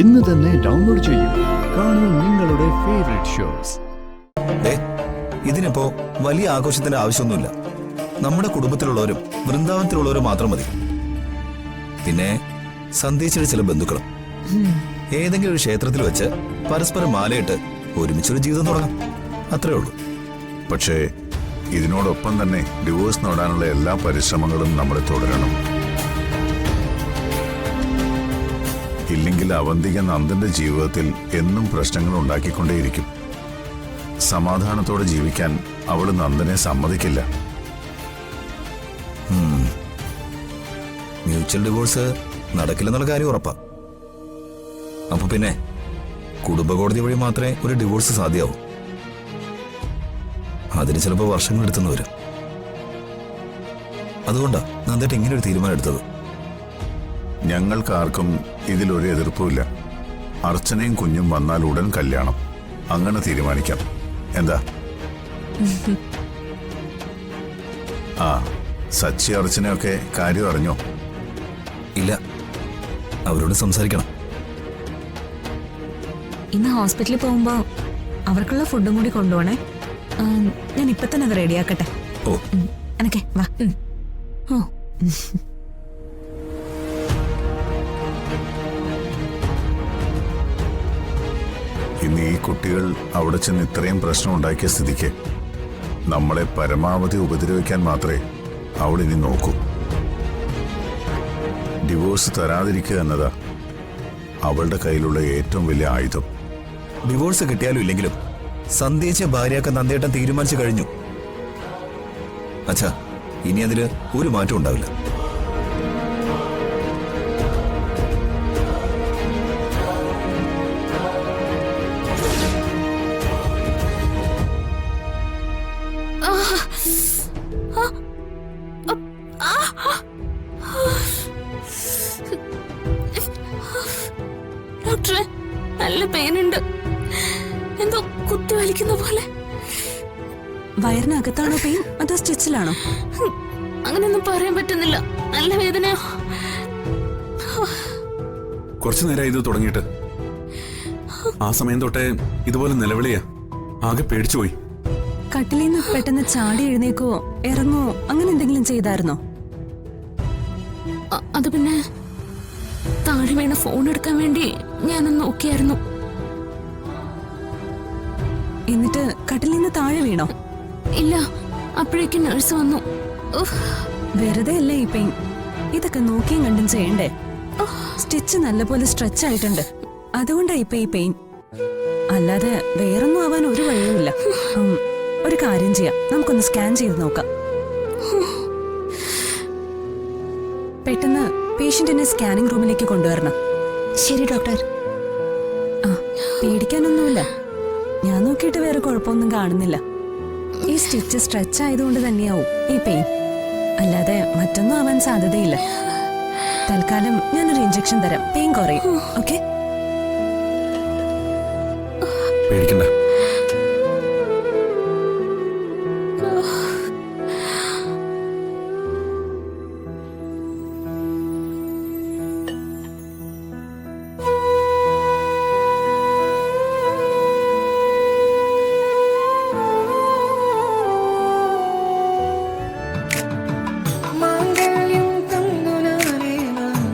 ഇന്ന് തന്നെ ഡൗൺലോഡ് ചെയ്യൂ. കാണൂ നിങ്ങളുടെ ഫേവറേറ്റ് ഷോസ്. ഇതിനിപ്പോ വലിയ ആഘോഷത്തിന്റെ ആവശ്യമൊന്നുമില്ല. നമ്മുടെ കുടുംബത്തിലുള്ളവരും വൃന്ദാവനത്തിലുള്ളവരും മാത്രം മതി. പിന്നെ സന്ദേശിച്ച ചില ബന്ധുക്കളും. ഏതെങ്കിലും ഒരു ക്ഷേത്രത്തിൽ വെച്ച് പരസ്പരം മാലയിട്ട് ഒരുമിച്ചൊരു ജീവിതം തുടങ്ങാം. അത്രേ ഉള്ളൂ. പക്ഷേ ഇതിനോടൊപ്പം തന്നെ ഡിവോഴ്സ് നേടാനുള്ള എല്ലാ പരിശ്രമങ്ങളും നമ്മൾ തുടരണം. ഇല്ലെങ്കിൽ അവന്തിക നന്ദന്റെ ജീവിതത്തിൽ എന്നും പ്രശ്നങ്ങൾ ഉണ്ടാക്കിക്കൊണ്ടേയിരിക്കും. സമാധാനത്തോടെ ജീവിക്കാൻ അവള് നന്ദനെ സമ്മതിക്കില്ല. മ്യൂച്വൽ ഡിവോഴ്സ് നടക്കില്ലെന്നുള്ള കാര്യം ഉറപ്പാ. അപ്പൊ പിന്നെ കുടുംബ കോടതി വഴി മാത്രമേ ഒരു ഡിവോഴ്സ് സാധ്യമാവൂ. അതിന് ചിലപ്പോൾ വർഷങ്ങൾ എടുത്തെന്ന് വരും. അതുകൊണ്ടാ നന്ദേട്ട് ഇങ്ങനെ ഒരു തീരുമാനം എടുത്തത്. ഞങ്ങൾക്കാർക്കും ഇതിലൊരു എതിർപ്പുമില്ല. അർച്ചനയും കുഞ്ഞും വന്നാൽ ഉടൻ കല്യാണം. അങ്ങനെ തീരുമാനിക്കാം. എന്താ? ആ, സച്ചി അർച്ചനയൊക്കെ കാര്യം അറിഞ്ഞോ? ഇല്ല, അവരോട് സംസാരിക്കണം. ഇന്ന് ഹോസ്പിറ്റലിൽ പോകുമ്പോ അവർക്കുള്ള ഫുഡും കൂടി കൊണ്ടുപോണേ. ഞാൻ ഇപ്പൊ തന്നെ അത് റെഡിയാക്കട്ടെ. ഓ അനക്കെ വാ. ഓ ഇന്ന് ഈ കുട്ടികൾ അവിടെ ചെന്ന് ഇത്രയും പ്രശ്നം ഉണ്ടാക്കിയ സ്ഥിതിക്ക് നമ്മളെ പരമാവധി ഉപദ്രവിക്കാൻ മാത്രമേ അവളിനി നോക്കൂ. ഡിവോഴ്സ് തരാതിരിക്കുക എന്നതാ അവളുടെ കയ്യിലുള്ള ഏറ്റവും വലിയ ആയുധം. ഡിവോഴ്സ് കിട്ടിയാലും ഇല്ലെങ്കിലും സന്ദേശിച്ച ഭാര്യയൊക്കെ നന്ദേട്ടൻ തീരുമാനിച്ചു കഴിഞ്ഞു. അച്ഛാ, ഇനി അതില് ഒരു മാറ്റം ഉണ്ടാവില്ല. ഡോക്ടറെ, നല്ല പെയിനുണ്ട്. എന്തോ കുത്തി വലിക്കുന്ന പോലെ. വയറിനകത്താണോ പെയിൻ അതോ സ്റ്റിച്ചിലാണോ? അങ്ങനെയൊന്നും പറയാൻ പറ്റുന്നില്ല. നല്ല വേദനയോ. കുറച്ചു നേരം ഇത് തുടങ്ങിയിട്ട്. ആ സമയം തൊട്ടേ ഇതുപോലെ നിലവിളിയാ. ആകെ പേടിച്ചുപോയി. കട്ടിലിൽ നിന്ന് പെട്ടെന്ന് ചാടി എഴുന്നേക്കോ ഇറങ്ങോ അങ്ങനെ എന്തെങ്കിലും ചെയ്തായിരുന്നോ? അത് പിന്നെ താഴെ വീണ ഫോൺ എടുക്കാൻ വേണ്ടി ഞാനൊന്ന് നോക്കിയായിരുന്നു. എന്നിട്ട് കട്ടിലിൽ നിന്ന് താഴെ വീണോ? ഇല്ല, അപ്പോഴേക്കും നഴ്സ് വന്നു. വെറുതെ അല്ലേ ഈ പെയിൻ. ഇതൊക്കെ നോക്കിയും കണ്ടും ചെയ്യണ്ടേ? സ്റ്റിച്ച് നല്ലപോലെ സ്ട്രെച്ച് ആയിട്ടുണ്ട്, അതുകൊണ്ടാ ഇപ്പൊ ഈ പെയിൻ. അല്ലാതെ വേറൊന്നും ആവാൻ ഒരു വഴിയുമില്ല. ഒരു കാര്യം ചെയ്യാം, നമുക്കൊന്ന് സ്കാൻ ചെയ്ത് നോക്കാം. പെട്ടെന്ന് പേഷ്യന്റിനെ സ്കാനിംഗ് റൂമിലേക്ക് കൊണ്ടുവരണം. ശരി ഡോക്ടർ. പേടിക്കാനൊന്നുമില്ല. ഞാൻ നോക്കിയിട്ട് വേറെ കുഴപ്പമൊന്നും കാണുന്നില്ല. ഈ സ്റ്റിച്ച് സ്ട്രെച്ച് ആയതുകൊണ്ട് തന്നെയാവും ഈ പെയിൻ, അല്ലാതെ മറ്റൊന്നും ആവാൻ സാധ്യതയില്ല. തൽക്കാലം ഞാനൊരു ഇഞ്ചക്ഷൻ തരാം, പെയിൻ കുറയും. ഓക്കെ? പേടിക്കണ്ട.